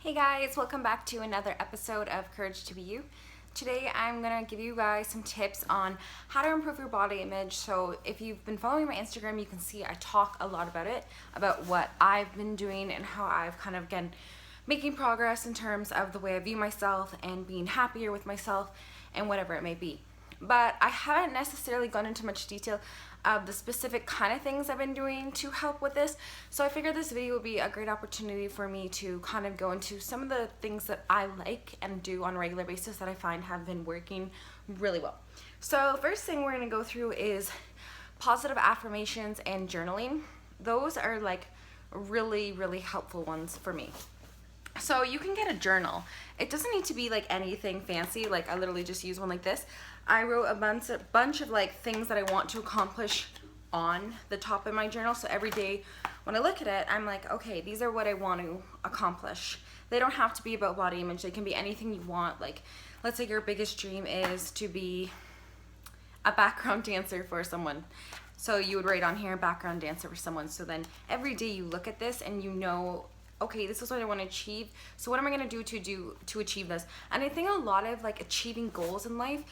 Hey guys, welcome back to another episode of Courage to Be You. Today I'm going to give you guys some tips on how to improve your body image. So if you've been following my Instagram, you can see I talk a lot about it, about what I've been doing and how I've kind of again making progress in terms of the way I view myself and being happier with myself and whatever it may be. But I haven't necessarily gone into much detail of the specific kind of things I've been doing to help with this. So I figured this video would be a great opportunity for me to kind of go into some of the things that I like and do on a regular basis that I find have been working really well. So first thing we're gonna go through is positive affirmations and journaling. Those are like really helpful ones for me. So you can get a journal. It doesn't need to be like anything fancy. Like I literally just use one like this. I wrote a bunch of like things that I want to accomplish on the top of my journal. So every day when I look at it, I'm like, okay, these are what I want to accomplish. They don't have to be about body image. They can be anything you want. Like let's say your biggest dream is to be a background dancer for someone. So you would write on here, background dancer for someone. So then every day you look at this and you know, okay, this is what I want to achieve. So what am I going to do to achieve this? And I think a lot of like achieving goals in life,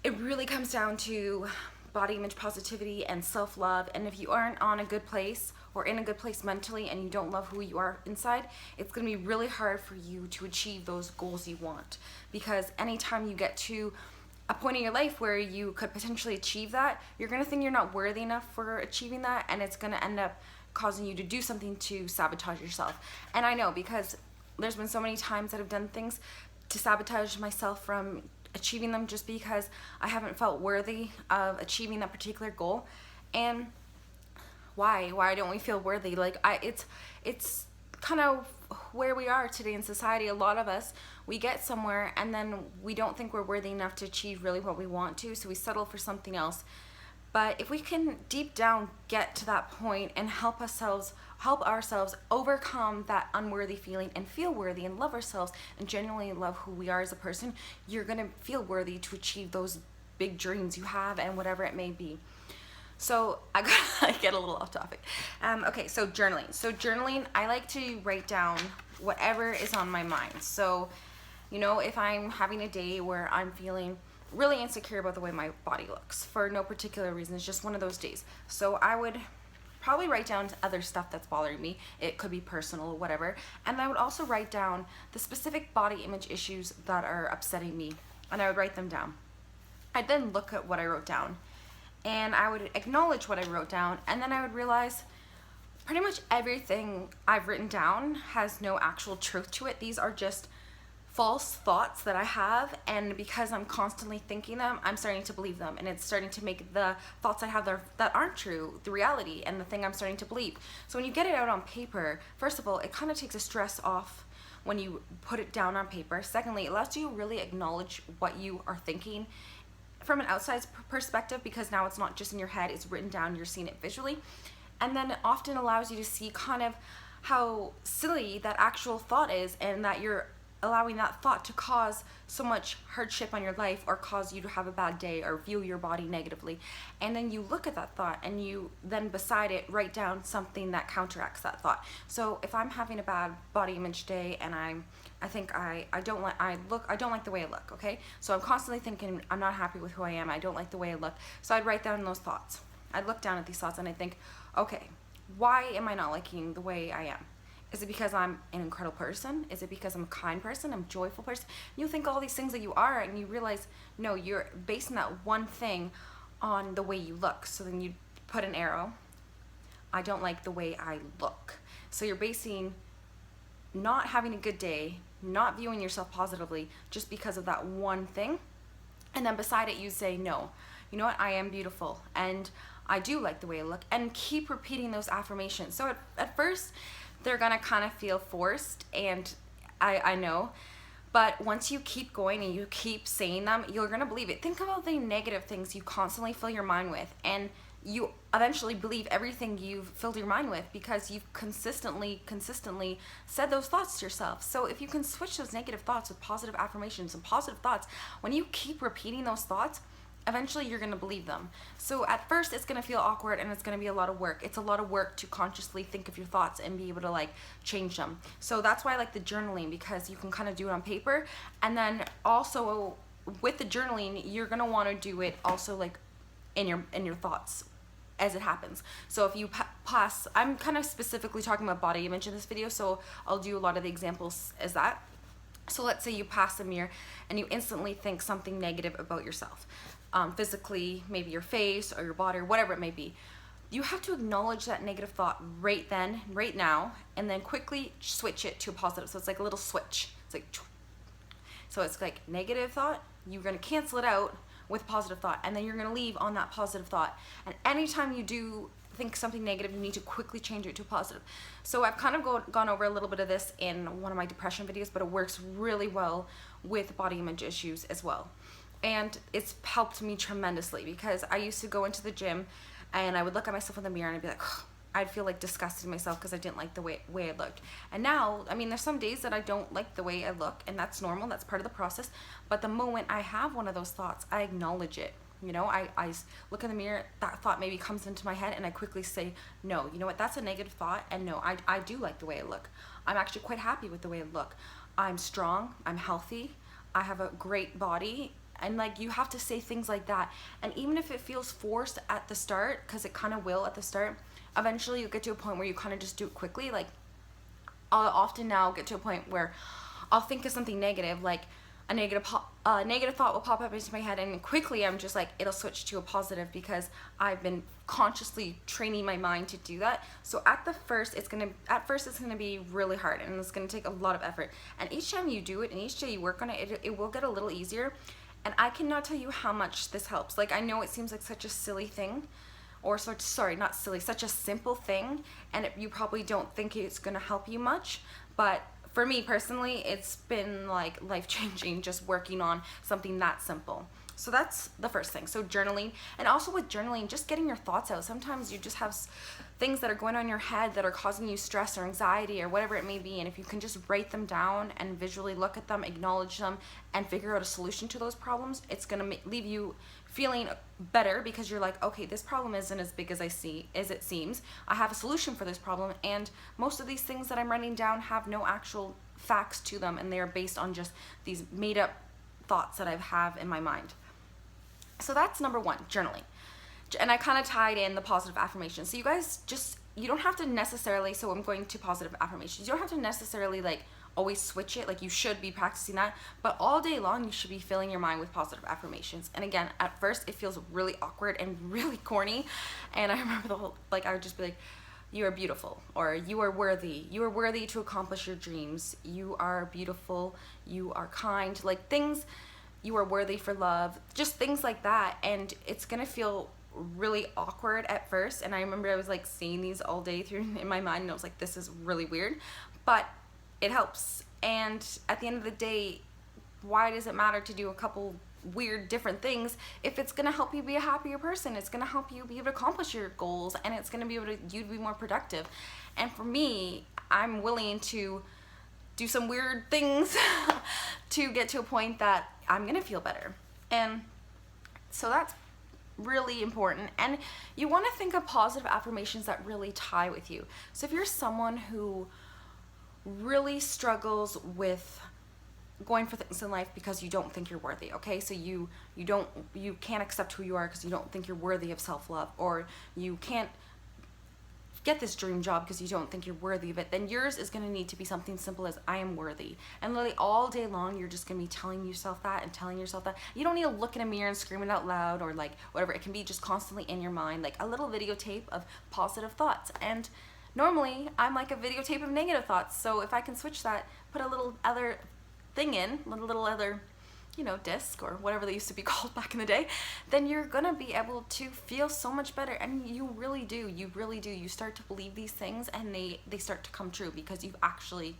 it really comes down to body image positivity and self-love. And if you aren't on a good place or in a good place mentally and you don't love who you are inside, it's going to be really hard for you to achieve those goals you want. Because anytime you get to a point in your life where you could potentially achieve that, you're going to think you're not worthy enough for achieving that, and it's going to end up causing you to do something to sabotage yourself. And I know, because there's been so many times that I've done things to sabotage myself from achieving them just because I haven't felt worthy of achieving that particular goal. And why don't we feel worthy? Like it's kind of where we are today in society. A lot of us, we get somewhere and then we don't think we're worthy enough to achieve really what we want to, so we settle for something else. But if we can deep down get to that point and help ourselves overcome that unworthy feeling and feel worthy and love ourselves and genuinely love who we are as a person, you're gonna feel worthy to achieve those big dreams you have and whatever it may be. So I gotta get a little off topic. Okay, so journaling. So journaling, I like to write down whatever is on my mind. So, you know, if I'm having a day where I'm feeling really insecure about the way my body looks for no particular reason, it's just one of those days. So I would probably write down other stuff that's bothering me. It could be personal or whatever. And I would also write down the specific body image issues that are upsetting me, and I would write them down. I'd then look at what I wrote down and I would acknowledge what I wrote down, and then I would realize pretty much everything I've written down has no actual truth to it. These are just false thoughts that I have, and because I'm constantly thinking them, I'm starting to believe them, and it's starting to make the thoughts I have that aren't true the reality and the thing I'm starting to believe. So when you get it out on paper, first of all, it kind of takes the stress off when you put it down on paper. Secondly, it allows you to really acknowledge what you are thinking from an outside perspective, because now it's not just in your head, it's written down, you're seeing it visually. And then it often allows you to see kind of how silly that actual thought is, and that you're allowing that thought to cause so much hardship on your life or cause you to have a bad day or view your body negatively. And then you look at that thought and you then beside it write down something that counteracts that thought. So if I'm having a bad body image day and I don't like the way I look, okay? So I'm constantly thinking I'm not happy with who I am, I don't like the way I look. So I'd write down those thoughts. I'd look down at these thoughts and I think, okay, why am I not liking the way I am? Is it because I'm an incredible person? Is it because I'm a kind person? I'm a joyful person? You think all these things that you are, and you realize, no, you're basing that one thing on the way you look. So then you put an arrow. I don't like the way I look. So you're basing not having a good day, not viewing yourself positively just because of that one thing. And then beside it, you say, no, you know what? I am beautiful, and I do like the way I look. And keep repeating those affirmations. So at first, they're gonna kind of feel forced, and I know, but once you keep going and you keep saying them, you're gonna believe it. Think about the negative things you constantly fill your mind with, and you eventually believe everything you've filled your mind with because you've consistently said those thoughts to yourself. So if you can switch those negative thoughts with positive affirmations and positive thoughts, when you keep repeating those thoughts, eventually you're gonna believe them. So at first it's gonna feel awkward and it's gonna be a lot of work. It's a lot of work to consciously think of your thoughts and be able to like change them. So that's why I like the journaling, because you can kind of do it on paper, and then also with the journaling you're gonna want to do it also like in your thoughts as it happens. So if you pass, I'm kind of specifically talking about body image in this video, so I'll do a lot of the examples as that. So let's say you pass a mirror and you instantly think something negative about yourself, physically, maybe your face or your body or whatever it may be. You have to acknowledge that negative thought right then, right now, and then quickly switch it to a positive. So it's like a little switch. It's like, so it's like negative thought, you're gonna cancel it out with positive thought, and then you're gonna leave on that positive thought. And anytime you do think something negative, you need to quickly change it to positive. So I've kind of gone over a little bit of this in one of my depression videos, but it works really well with body image issues as well. And it's helped me tremendously, because I used to go into the gym and I would look at myself in the mirror and I'd be like, I'd feel like disgusted in myself because I didn't like the way I looked. And now, I mean, there's some days that I don't like the way I look, and that's normal, that's part of the process. But the moment I have one of those thoughts, I acknowledge it. You know, I look in the mirror, that thought maybe comes into my head, and I quickly say, no, you know what, that's a negative thought, and no, I do like the way I look. I'm actually quite happy with the way I look. I'm strong, I'm healthy, I have a great body. And like, you have to say things like that. And even if it feels forced at the start, because it kind of will at the start, eventually you get to a point where you kind of just do it quickly. Like, I'll often now get to a point where I'll think of something negative, like a negative thought will pop up into my head, and quickly I'm just like, it'll switch to a positive, because I've been consciously training my mind to do that. So at first it's gonna be really hard, and it's gonna take a lot of effort. And each time you do it and each day you work on it, it will get a little easier. And I cannot tell you how much this helps. Like, I know it seems like such a silly thing, or not silly, such a simple thing, and you probably don't think it's gonna help you much, but for me personally, it's been like life-changing just working on something that simple. So that's the first thing. So journaling, and also with journaling, just getting your thoughts out. Sometimes you just have things that are going on in your head that are causing you stress or anxiety or whatever it may be, and if you can just write them down and visually look at them, acknowledge them, and figure out a solution to those problems, it's gonna leave you feeling better, because you're like, okay, this problem isn't as big as it seems. I have a solution for this problem, and most of these things that I'm writing down have no actual facts to them, and they are based on just these made up thoughts that I have in my mind. So that's number one, journaling. And I kind of tied in the positive affirmations. So you guys you don't have to necessarily, so I'm going to positive affirmations. You don't have to necessarily like always switch it. Like, you should be practicing that, but all day long you should be filling your mind with positive affirmations. And again, at first it feels really awkward and really corny. And I remember I would just be like, you are beautiful, or you are worthy to accomplish your dreams. You are beautiful, you are kind, like things, you are worthy for love, just things like that. And it's gonna feel really awkward at first, and I remember I was like seeing these all day through in my mind, and I was like, this is really weird, but it helps. And at the end of the day, why does it matter to do a couple weird different things if it's gonna help you be a happier person? It's gonna help you be able to accomplish your goals, and it's gonna be able to you to be more productive. And for me, I'm willing to do some weird things to get to a point that I'm gonna feel better. And so that's really important. And you want to think of positive affirmations that really tie with you. So if you're someone who really struggles with going for things in life because you don't think you're worthy, okay, so you can't accept who you are because you don't think you're worthy of self-love, or you can't get this dream job because you don't think you're worthy of it, then yours is going to need to be something simple as, I am worthy. And literally all day long you're just going to be telling yourself that and telling yourself that. You don't need to look in a mirror and scream it out loud, or like whatever. It can be just constantly in your mind, like a little videotape of positive thoughts. And normally I'm like a videotape of negative thoughts, so if I can switch that, put a little other thing in, a little other, you know, disc or whatever they used to be called back in the day, then you're gonna be able to feel so much better. And you really do, you start to believe these things, and they start to come true because you've actually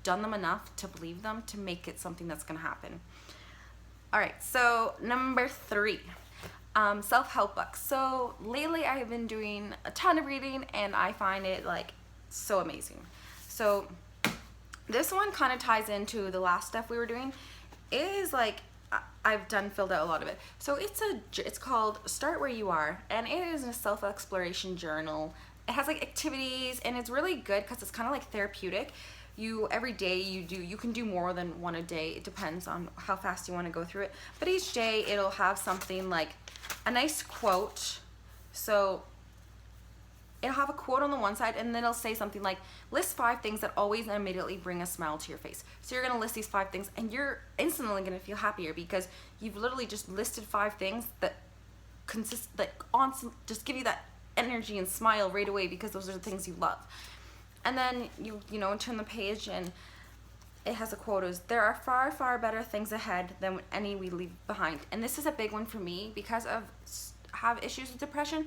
done them enough to believe them, to make it something that's gonna happen. All right, so number 3, self-help books. So lately I have been doing a ton of reading, and I find it like so amazing. So this one kind of ties into the last stuff we were doing. It is like, I've done filled out a lot of it. So it's called Start Where You Are, and it is a self-exploration journal. It has like activities, and it's really good because it's kind of like therapeutic. Every day you can do more than one a day. It depends on how fast you want to go through it. But each day it'll have something like a nice quote. So it'll have a quote on the one side, and then it'll say something like, list 5 things that always and immediately bring a smile to your face. So you're gonna list these 5 things, and you're instantly gonna feel happier because you've literally just listed 5 things that just give you that energy and smile right away because those are the things you love. And then you turn the page, and it has a quote is, there are far, far better things ahead than any we leave behind. And this is a big one for me because of have issues with depression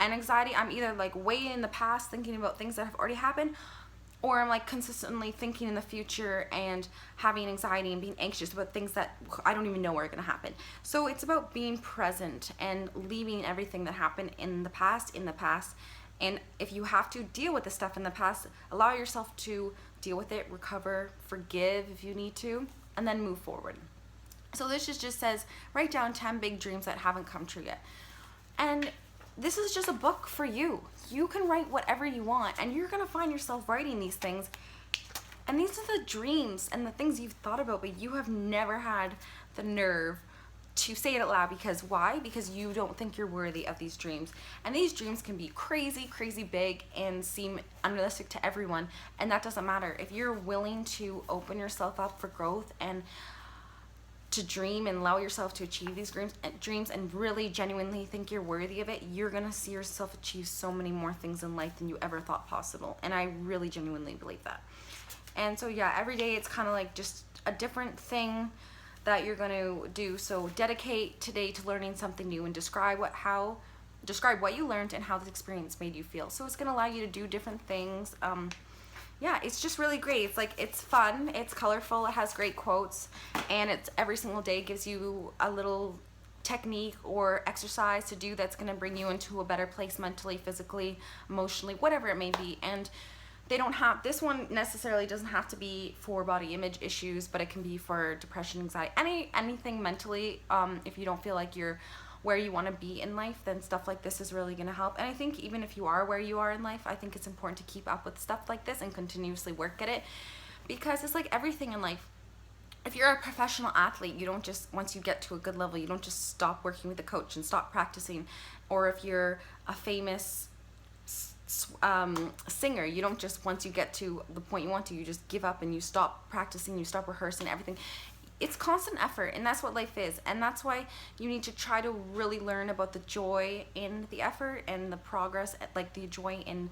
and anxiety. I'm either like way in the past thinking about things that have already happened, or I'm like consistently thinking in the future and having anxiety and being anxious about things that I don't even know are going to happen. So it's about being present and leaving everything that happened in the past. And if you have to deal with the stuff in the past, allow yourself to deal with it, recover, forgive if you need to, and then move forward. So this just says, write down 10 big dreams that haven't come true yet. And this is just a book for you. You can write whatever you want, and you're gonna find yourself writing these things. And these are the dreams and the things you've thought about, but you have never had the nerve to say it out loud. Because why? Because you don't think you're worthy of these dreams. And these dreams can be crazy, crazy big and seem unrealistic to everyone. And that doesn't matter. If you're willing to open yourself up for growth and to dream and allow yourself to achieve these dreams and really genuinely think you're worthy of it, you're gonna see yourself achieve so many more things in life than you ever thought possible. And I really genuinely believe that. And so yeah, every day it's kind of like just a different thing that you're gonna do. So dedicate today to learning something new, and describe what you learned and how this experience made you feel. So it's gonna allow you to do different things. Yeah, it's just really great. It's fun, it's colorful, it has great quotes, and it's every single day gives you a little technique or exercise to do that's gonna bring you into a better place mentally, physically, emotionally, whatever it may be. And this one necessarily doesn't have to be for body image issues, but it can be for depression, anxiety, anything mentally. If you don't feel like you're where you want to be in life, then stuff like this is really going to help. And I think even if you are where you are in life, I think it's important to keep up with stuff like this and continuously work at it, because it's like everything in life. If you're a professional athlete, you don't just, once you get to a good level, you don't just stop working with a coach and stop practicing. Or if you're a famous singer, you don't just, once you get to the point you want to, you just give up and you stop practicing, you stop rehearsing, everything. It's constant effort, and that's what life is. And that's why you need to try to really learn about the joy in the effort and the progress, like the joy in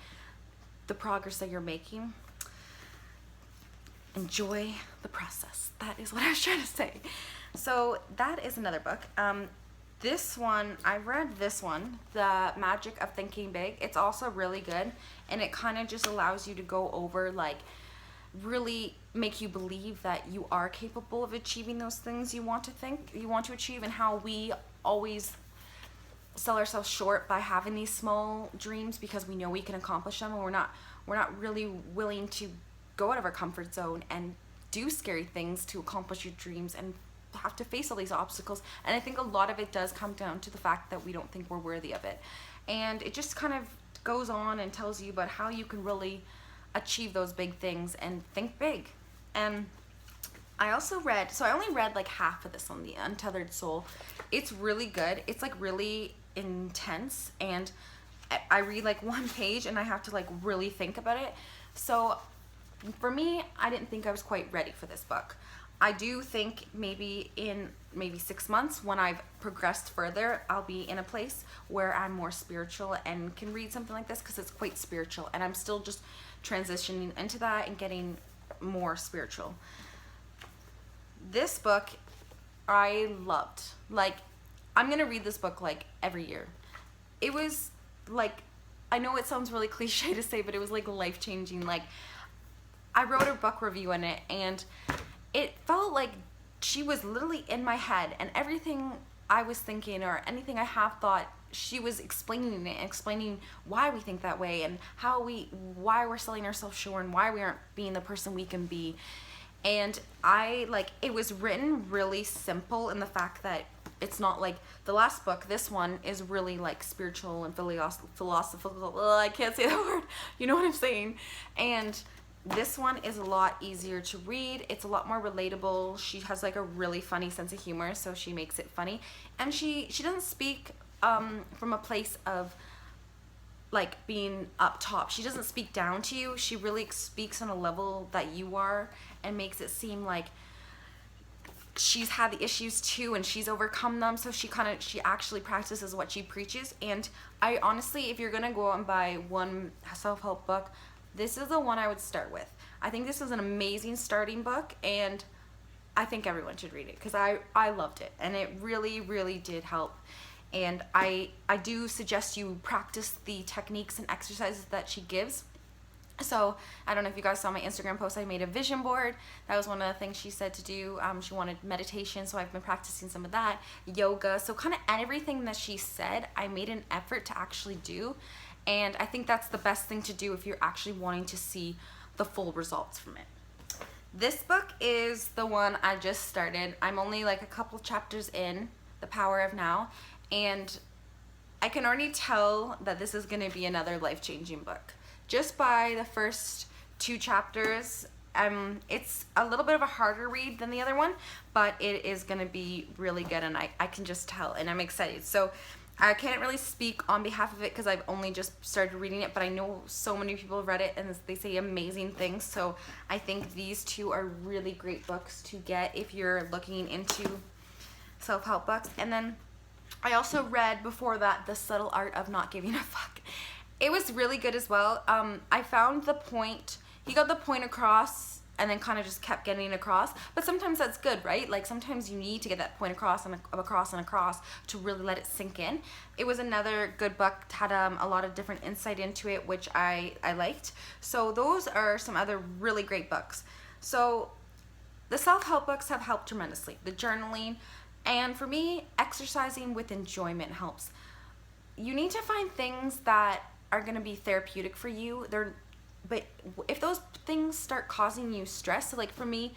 the progress that you're making. Enjoy the process. That is what I was trying to say. So that is another book. This one, I read this one, The Magic of Thinking Big. It's also really good, and it kind of just allows you to go over, like, really make you believe that you are capable of achieving those things you want to achieve, and how we always sell ourselves short by having these small dreams because we know we can accomplish them, and we're not really willing to go out of our comfort zone and do scary things to accomplish your dreams and have to face all these obstacles. And I think a lot of it does come down to the fact that we don't think we're worthy of it. And it just kind of goes on and tells you about how you can really achieve those big things and think big. And I also read, so I only read like half of this on The Untethered Soul. It's really good. It's like really intense, and I read like one page and I have to like really think about it. So for me, I didn't think I was quite ready for this book. I do think maybe in 6 months, when I've progressed further, I'll be in a place where I'm more spiritual and can read something like this, because it's quite spiritual, and I'm still just transitioning into that and getting more spiritual. This book I loved. Like, I'm gonna read this book like every year. It was like, I know it sounds really cliche to say, but it was like life-changing. Like, I wrote a book review in it, and it felt like she was literally in my head, and everything I was thinking or anything I have thought, she was explaining it and explaining why we think that way, and why we're selling ourselves short, and why we aren't being the person we can be. And I like, it was written really simple in the fact that it's not like the last book. This one is really like spiritual and philosophical. Ugh, I can't say that word. You know what I'm saying? And this one is a lot easier to read. It's a lot more relatable. She has like a really funny sense of humor, so she makes it funny. And she doesn't speak from a place of like being up top. She doesn't speak down to you. She really speaks on a level that you are, and makes it seem like she's had the issues too and she's overcome them. So she actually practices what she preaches. And I honestly, if you're gonna go out and buy one self-help book, this is the one I would start with. I think this is an amazing starting book, and I think everyone should read it because I loved it, and it really, really did help. And I do suggest you practice the techniques and exercises that she gives. So I don't know if you guys saw my Instagram post. I made a vision board. That was one of the things she said to do. She wanted meditation, so I've been practicing some of that. Yoga. So kind of everything that she said, I made an effort to actually do. And I think that's the best thing to do if you're actually wanting to see the full results from it. This book is the one I just started. I'm only like a couple chapters in, The Power of Now. And I can already tell that this is going to be another life-changing book. Just by the first 2 chapters, it's a little bit of a harder read than the other one, but it is going to be really good, and I can just tell, and I'm excited. So I can't really speak on behalf of it because I've only just started reading it, but I know so many people have read it and they say amazing things. So I think these 2 are really great books to get if you're looking into self-help books. And then I also read before that The Subtle Art of Not Giving a Fuck. It was really good as well. I found the point, he got the point across and then kind of just kept getting across. But sometimes that's good, right? Like sometimes you need to get that point across and across and across to really let it sink in. It was another good book, had a lot of different insight into it, which I liked. So those are some other really great books. So the self-help books have helped tremendously. The journaling, and for me, exercising with enjoyment helps. You need to find things that are going to be therapeutic for you. But if those things start causing you stress, so like for me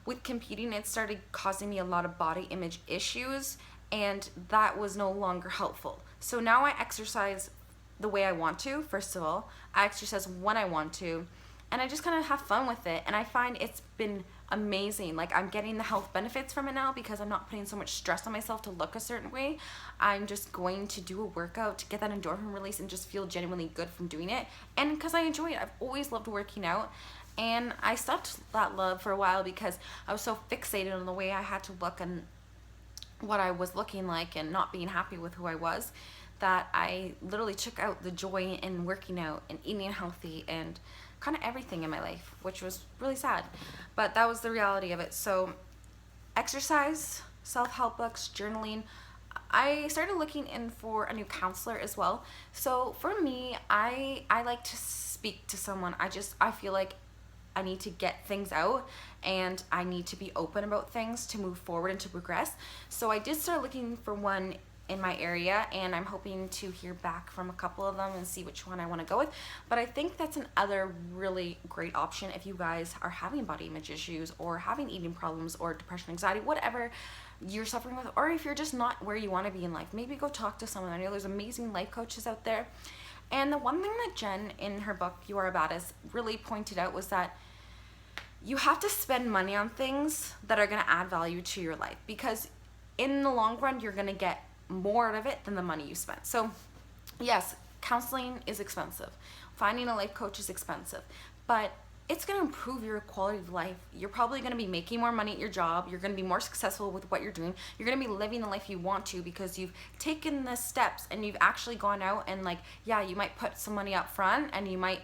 with competing, it started causing me a lot of body image issues, and that was no longer helpful. So now I exercise the way I want to. First of all, I exercise when I want to, and I just kind of have fun with it, and I find it's been amazing. Like I'm getting the health benefits from it now because I'm not putting so much stress on myself to look a certain way. I'm just going to do a workout to get that endorphin release and just feel genuinely good from doing it, and because I enjoy it. I've always loved working out, and I stopped that love for a while because I was so fixated on the way I had to look and what I was looking like and not being happy with who I was, that I literally took out the joy in working out and eating healthy and kind of everything in my life, which was really sad, but that was the reality of it. So exercise, self-help books, journaling. I started looking in for a new counselor as well. So for me, I like to speak to someone. I feel like I need to get things out, and I need to be open about things to move forward and to progress. So I did start looking for one in my area, and I'm hoping to hear back from a couple of them and see which one I want to go with. But I think that's another really great option if you guys are having body image issues or having eating problems or depression, anxiety, whatever you're suffering with, or if you're just not where you want to be in life, maybe go talk to someone. I know there's amazing life coaches out there. And the one thing that Jen in her book You Are a Badass really pointed out was that you have to spend money on things that are going to add value to your life, because in the long run you're going to get more out of it than the money you spent. So yes, counseling is expensive, finding a life coach is expensive, but it's going to improve your quality of life. You're probably going to be making more money at your job. You're going to be more successful with what you're doing. You're going to be living the life you want to because you've taken the steps and you've actually gone out and, like, yeah, you might put some money up front and you might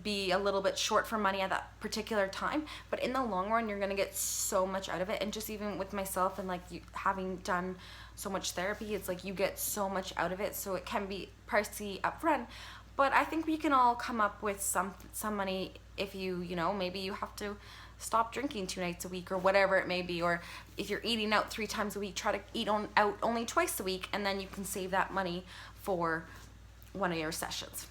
be a little bit short for money at that particular time, but in the long run you're going to get so much out of it. And just even with myself and having done so much therapy, it's like you get so much out of it. So it can be pricey up front, but I think we can all come up with some money if you maybe you have to stop drinking 2 nights a week or whatever it may be, or if you're eating out 3 times a week, try to eat out only twice a week, and then you can save that money for one of your sessions.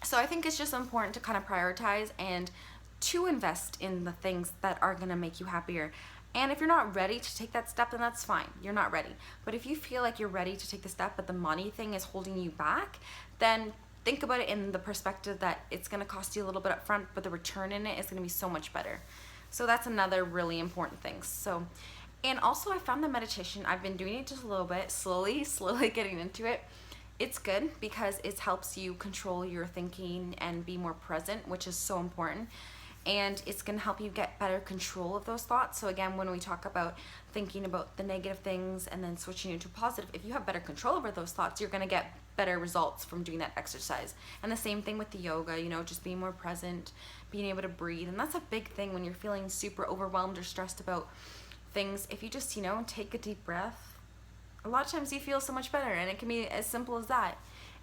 So I think it's just important to kind of prioritize and to invest in the things that are going to make you happier. And if you're not ready to take that step, then that's fine. You're not ready. But if you feel like you're ready to take the step, but the money thing is holding you back, then think about it in the perspective that it's going to cost you a little bit up front, but the return in it is going to be so much better. So that's another really important thing. So, and also I found the meditation, I've been doing it just a little bit, slowly getting into it. It's good because it helps you control your thinking and be more present, which is so important. And it's going to help you get better control of those thoughts. So again, when we talk about thinking about the negative things and then switching into positive, if you have better control over those thoughts, you're going to get better results from doing that exercise. And the same thing with the yoga, you know, just being more present, being able to breathe. And that's a big thing when you're feeling super overwhelmed or stressed about things. If you just, you know, take a deep breath, a lot of times you feel so much better, and it can be as simple as that.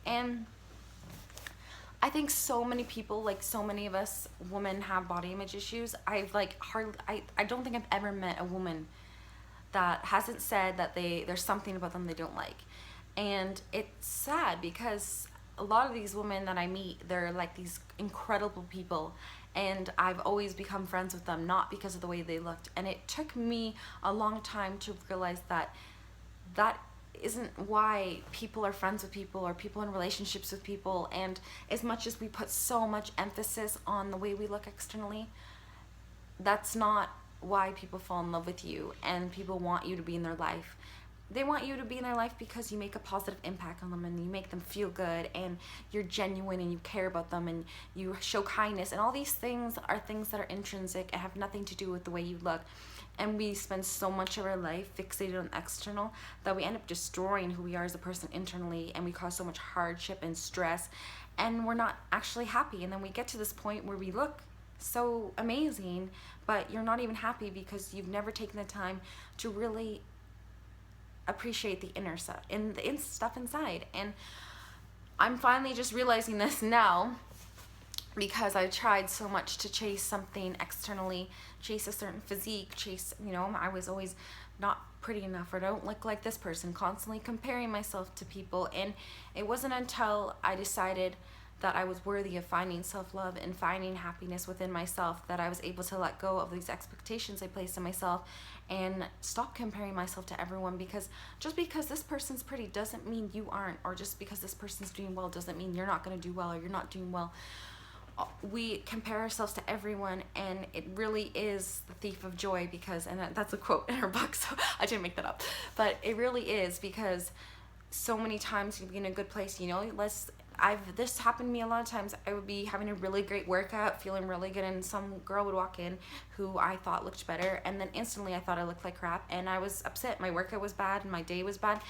And I think so many people, like so many of us women, have body image issues. I don't think I've ever met a woman that hasn't said that there's something about them they don't like. And it's sad because a lot of these women that I meet, they're like these incredible people, and I've always become friends with them, not because of the way they looked. And it took me a long time to realize that that isn't why people are friends with people or people in relationships with people. And as much as we put so much emphasis on the way we look externally, that's not why people fall in love with you and people want you to be in their life. They want you to be in their life because you make a positive impact on them and you make them feel good and you're genuine and you care about them and you show kindness, and all these things are things that are intrinsic and have nothing to do with the way you look. And we spend so much of our life fixated on external that we end up destroying who we are as a person internally, and we cause so much hardship and stress, and we're not actually happy. And then we get to this point where we look so amazing, but you're not even happy because you've never taken the time to really appreciate the inner stuff and the stuff inside. And I'm finally just realizing this now, because I tried so much to chase something externally, chase a certain physique, you know, I was always not pretty enough, or don't look like this person, constantly comparing myself to people. And it wasn't until I decided that I was worthy of finding self-love and finding happiness within myself that I was able to let go of these expectations I placed on myself and stop comparing myself to everyone. Because just because this person's pretty doesn't mean you aren't, or just because this person's doing well doesn't mean you're not going to do well or you're not doing well. We compare ourselves to everyone, and it really is the thief of joy, because, and that's a quote in her book, so I didn't make that up, but it really is, because so many times you'd be in a good place, you know, this happened to me a lot of times. I would be having a really great workout, feeling really good, and some girl would walk in who I thought looked better, and then instantly I thought I looked like crap, and I was upset. My workout was bad, and my day was bad.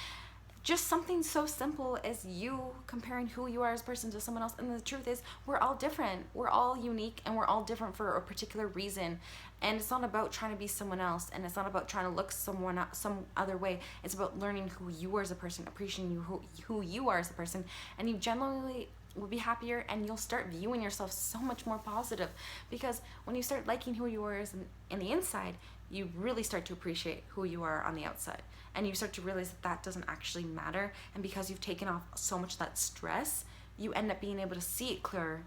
Just something so simple as you comparing who you are as a person to someone else. And the truth is, we're all different. We're all unique, and we're all different for a particular reason. And it's not about trying to be someone else, and it's not about trying to look some other way. It's about learning who you are as a person, appreciating who you are as a person, and you generally will be happier, and you'll start viewing yourself so much more positive. Because when you start liking who you are in the inside, you really start to appreciate who you are on the outside. And you start to realize that doesn't actually matter. And because you've taken off so much of that stress, you end up being able to see it clearer,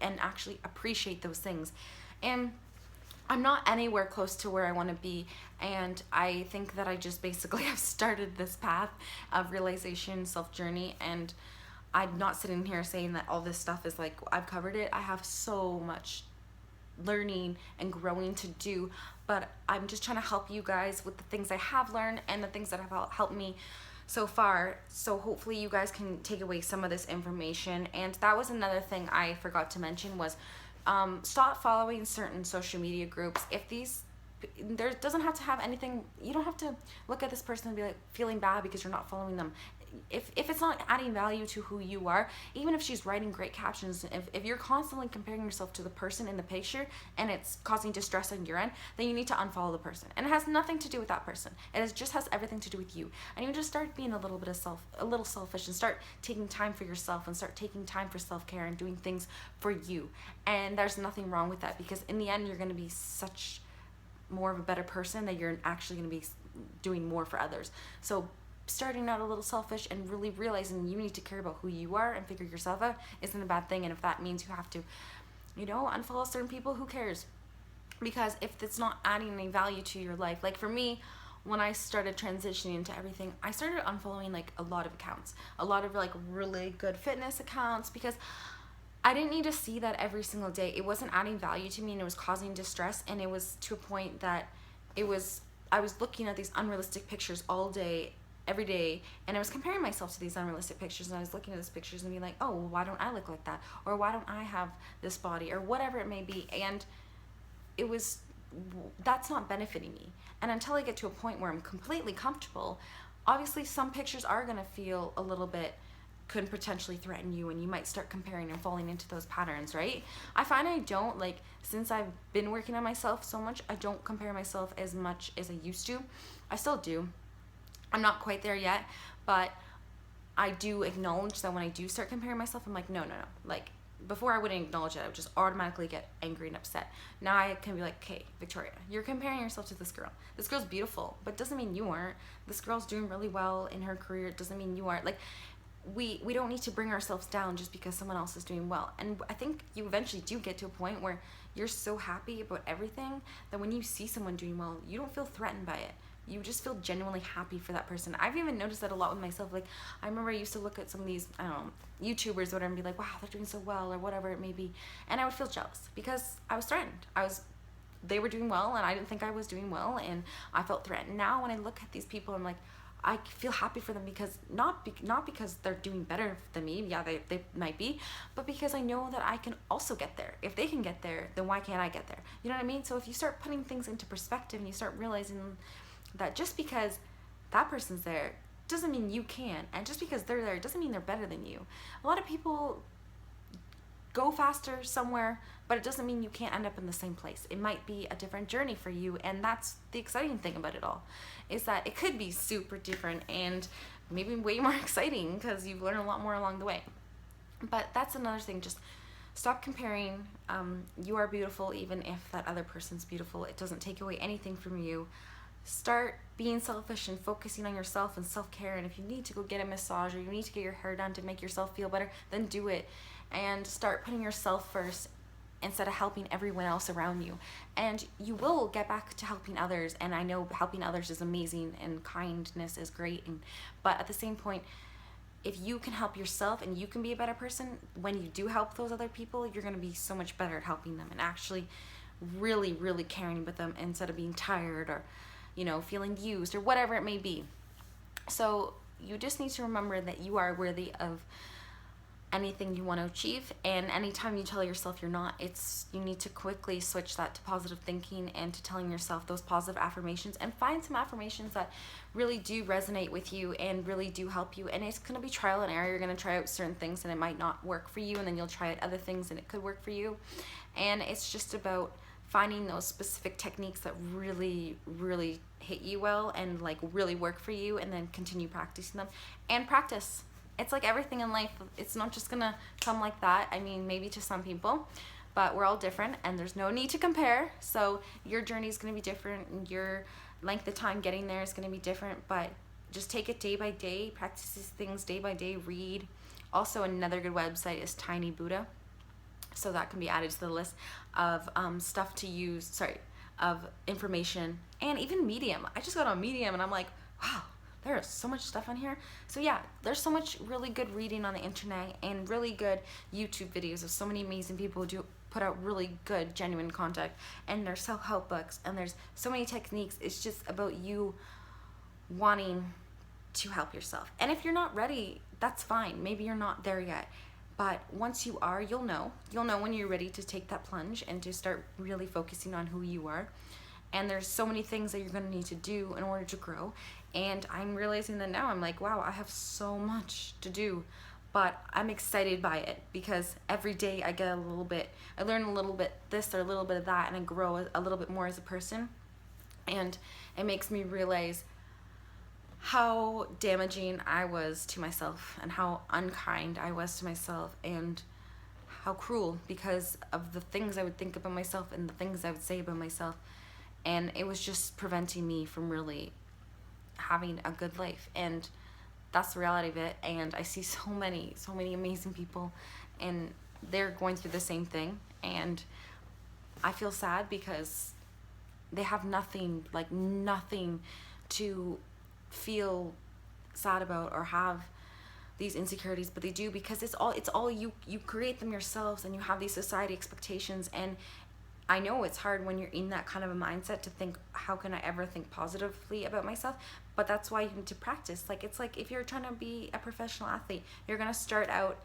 and actually appreciate those things. And I'm not anywhere close to where I want to be. And I think that I just basically have started this path of realization, self-journey. And I'm not sitting here saying that all this stuff is like, I've covered it. I have so much learning and growing to do, but I'm just trying to help you guys with the things I have learned and the things that have helped me so far. So hopefully you guys can take away some of this information. And that was another thing I forgot to mention was stop following certain social media groups. There doesn't have to have anything, you don't have to look at this person and be like feeling bad because you're not following them. If it's not adding value to who you are, even if she's writing great captions, if you're constantly comparing yourself to the person in the picture and it's causing distress on your end, then you need to unfollow the person. And it has nothing to do with that person. Just has everything to do with you. And you just start being a little selfish, and start taking time for yourself, and start taking time for self-care and doing things for you. And there's nothing wrong with that, because in the end, you're going to be such more of a better person that you're actually going to be doing more for others. So starting out a little selfish and really realizing you need to care about who you are and figure yourself out isn't a bad thing. And if that means you have to unfollow certain people. Who cares? Because if it's not adding any value to your life, like for me, when I started transitioning into everything, I started unfollowing like a lot of accounts, a lot of like really good fitness accounts, because I didn't need to see that every single day. It wasn't adding value to me, and it was causing distress, and it was to a point that I was looking at these unrealistic pictures all day, every day, and I was comparing myself to these unrealistic pictures, and I was looking at these pictures and being like, oh, well, why don't I look like that? Or why don't I have this body? Or whatever it may be. And that's not benefiting me. And until I get to a point where I'm completely comfortable, obviously some pictures are going to feel a little bit, could potentially threaten you, and you might start comparing and falling into those patterns, right? I find I don't, like, since I've been working on myself so much, I don't compare myself as much as I used to. I still do. I'm not quite there yet, but I do acknowledge that when I do start comparing myself, I'm like, no. Like, before I wouldn't acknowledge it, I would just automatically get angry and upset. Now I can be like, okay, Victoria, you're comparing yourself to this girl. This girl's beautiful, but doesn't mean you aren't. This girl's doing really well in her career. It doesn't mean you aren't. Like, we don't need to bring ourselves down just because someone else is doing well. And I think you eventually do get to a point where you're so happy about everything that when you see someone doing well, you don't feel threatened by it. You just feel genuinely happy for that person. I've even noticed that a lot with myself. Like, I remember I used to look at some of these, I don't know, YouTubers or whatever, and be like, wow, they're doing so well, or whatever it may be. And I would feel jealous because I was threatened. They were doing well, and I didn't think I was doing well, and I felt threatened. Now when I look at these people, I'm like, I feel happy for them, because not because they're doing better than me. Yeah, they might be, but because I know that I can also get there. If they can get there, then why can't I get there? You know what I mean? So if you start putting things into perspective, and you start realizing that just because that person's there doesn't mean you can, and just because they're there doesn't mean they're better than you. A lot of people go faster somewhere, but it doesn't mean you can't end up in the same place. It might be a different journey for you, and that's the exciting thing about it all, is that it could be super different and maybe way more exciting because you've learned a lot more along the way. But that's another thing. Just stop comparing. You are beautiful even if that other person's beautiful. It doesn't take away anything from you. Start being selfish and focusing on yourself and self-care, and if you need to go get a massage or you need to get your hair done to make yourself feel better, then do it. And start putting yourself first instead of helping everyone else around you. And you will get back to helping others, and I know helping others is amazing and kindness is great, but at the same point, if you can help yourself and you can be a better person, when you do help those other people, you're going to be so much better at helping them and actually really, really caring about them instead of being tired or feeling used or whatever it may be. So you just need to remember that you are worthy of anything you want to achieve, and anytime you tell yourself you're not, you need to quickly switch that to positive thinking and to telling yourself those positive affirmations, and find some affirmations that really do resonate with you and really do help you. And it's going to be trial and error. You're going to try out certain things and it might not work for you, and then you'll try out other things and it could work for you. And it's just about finding those specific techniques that really, really hit you well and like really work for you, and then continue practicing them. And practice. It's like everything in life. It's not just gonna come like that. I mean, maybe to some people, but we're all different, and there's no need to compare. So your journey is gonna be different, and your length of time getting there is gonna be different, but just take it day by day, practice these things day by day, read. Also, another good website is Tiny Buddha. So that can be added to the list of stuff to use, of information, and even Medium. I just got on Medium and I'm like, wow, there is so much stuff on here. So yeah, there's so much really good reading on the internet and really good YouTube videos of so many amazing people who do put out really good, genuine content. And there's self-help books, and there's so many techniques. It's just about you wanting to help yourself. And if you're not ready, that's fine. Maybe you're not there yet. But once you are, you'll know when you're ready to take that plunge and to start really focusing on who you are. And there's so many things that you're going to need to do in order to grow. And I'm realizing that now. I'm like, wow, I have so much to do, but I'm excited by it, because every day I get I learn a little bit this or a little bit of that, and I grow a little bit more as a person. And it makes me realize how damaging I was to myself, and how unkind I was to myself, and how cruel, because of the things I would think about myself and the things I would say about myself. And it was just preventing me from really having a good life. And that's the reality of it. And I see so many amazing people, and they're going through the same thing, and I feel sad because they have nothing, like nothing to feel sad about or have these insecurities, but they do, because it's all you create them yourselves, and you have these society expectations. And I know it's hard when you're in that kind of a mindset to think, how can I ever think positively about myself? But that's why you need to practice. Like, it's like if you're trying to be a professional athlete, you're going to start out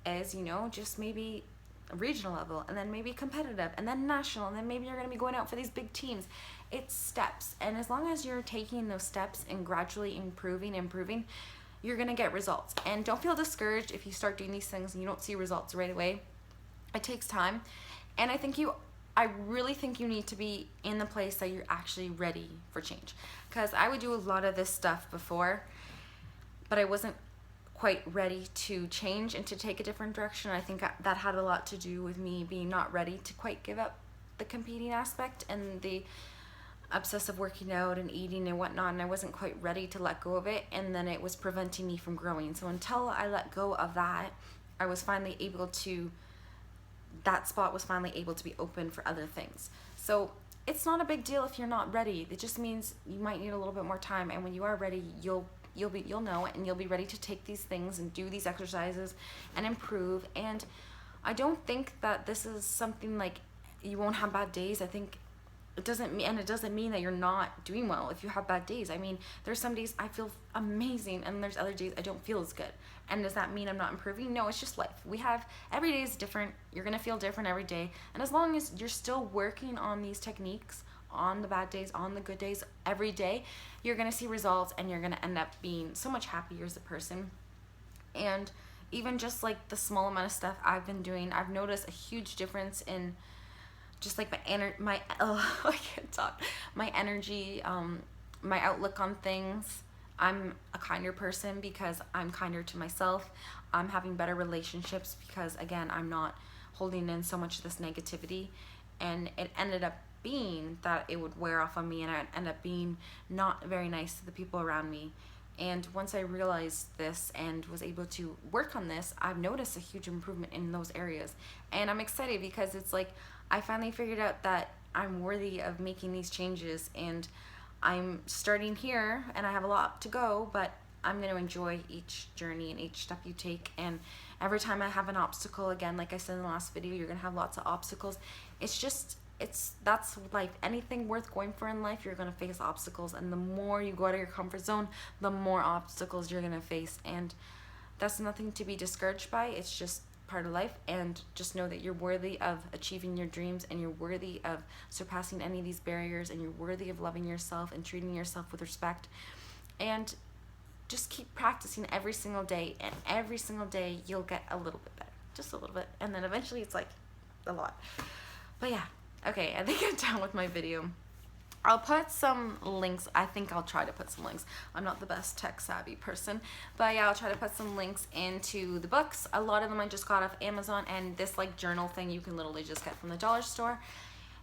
as, you know, just maybe a regional level, and then maybe competitive, and then national, and then maybe you're going to be going out for these big teams. It's steps. And as long as you're taking those steps and gradually improving, you're going to get results. And don't feel discouraged if you start doing these things and you don't see results right away. It takes time. And I really think you need to be in the place that you're actually ready for change. Because I would do a lot of this stuff before, but I wasn't quite ready to change and to take a different direction. I think that had a lot to do with me being not ready to quite give up the competing aspect and the obsessive working out and eating and whatnot, and I wasn't quite ready to let go of it, and then it was preventing me from growing. So until I let go of that, I was finally able to, that spot was finally able to be open for other things. So it's not a big deal if you're not ready. It just means you might need a little bit more time, and when you are ready, you'll know it, and you'll be ready to take these things and do these exercises and improve. And I don't think that this is something like you won't have bad days. I think it doesn't mean that you're not doing well if you have bad days. I mean, there's some days I feel amazing, and there's other days I don't feel as good. And does that mean I'm not improving? No, it's just life. Every day is different. You're gonna feel different every day. And as long as you're still working on these techniques, on the bad days, on the good days, every day, you're gonna see results, and you're gonna end up being so much happier as a person. And even just like the small amount of stuff I've been doing, I've noticed a huge difference in just like my I can't talk. My energy, my outlook on things. I'm a kinder person because I'm kinder to myself. I'm having better relationships because, again, I'm not holding in so much of this negativity. And it ended up being that it would wear off on me, and I'd end up being not very nice to the people around me. And once I realized this and was able to work on this, I've noticed a huge improvement in those areas. And I'm excited because it's like I finally figured out that I'm worthy of making these changes, and I'm starting here, and I have a lot to go, but I'm going to enjoy each journey and each step you take. And every time I have an obstacle, again, like I said in the last video, you're going to have lots of obstacles. That's life. Anything worth going for in life, you're going to face obstacles, and the more you go out of your comfort zone, the more obstacles you're going to face. And that's nothing to be discouraged by. It's just part of life. And just know that you're worthy of achieving your dreams, and you're worthy of surpassing any of these barriers, and you're worthy of loving yourself and treating yourself with respect. And just keep practicing every single day, and every single day you'll get a little bit better, just a little bit, and then eventually it's like a lot. But yeah, okay, I think I'm done with my video. I'll put some links. I think I'll try to put some links. I'm not the best tech savvy person, but yeah, I'll try to put some links into the books. A lot of them I just got off Amazon, and this like journal thing you can literally just get from the dollar store.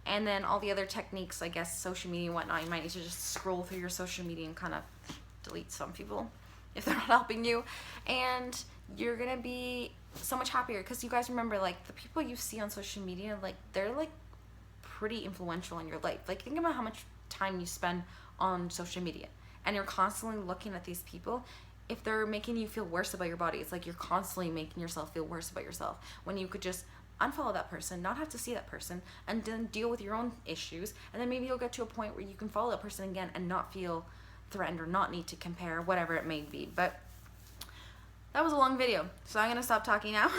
And then all the other techniques, I guess, social media and whatnot, you might need to just scroll through your social media and kind of delete some people if they're not helping you. And you're gonna be so much happier, because you guys remember, like, the people you see on social media, like, they're like pretty influential in your life. Like, think about how much time you spend on social media, and you're constantly looking at these people. If they're making you feel worse about your body, it's like you're constantly making yourself feel worse about yourself, when you could just unfollow that person, not have to see that person, and then deal with your own issues. And then maybe you'll get to a point where you can follow that person again and not feel threatened or not need to compare, whatever it may be. But that was a long video, so I'm gonna stop talking now.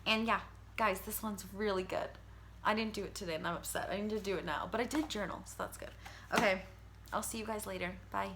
And yeah, guys, this one's really good. I didn't do it today, and I'm upset. I need to do it now, but I did journal, so that's good. Okay, I'll see you guys later. Bye.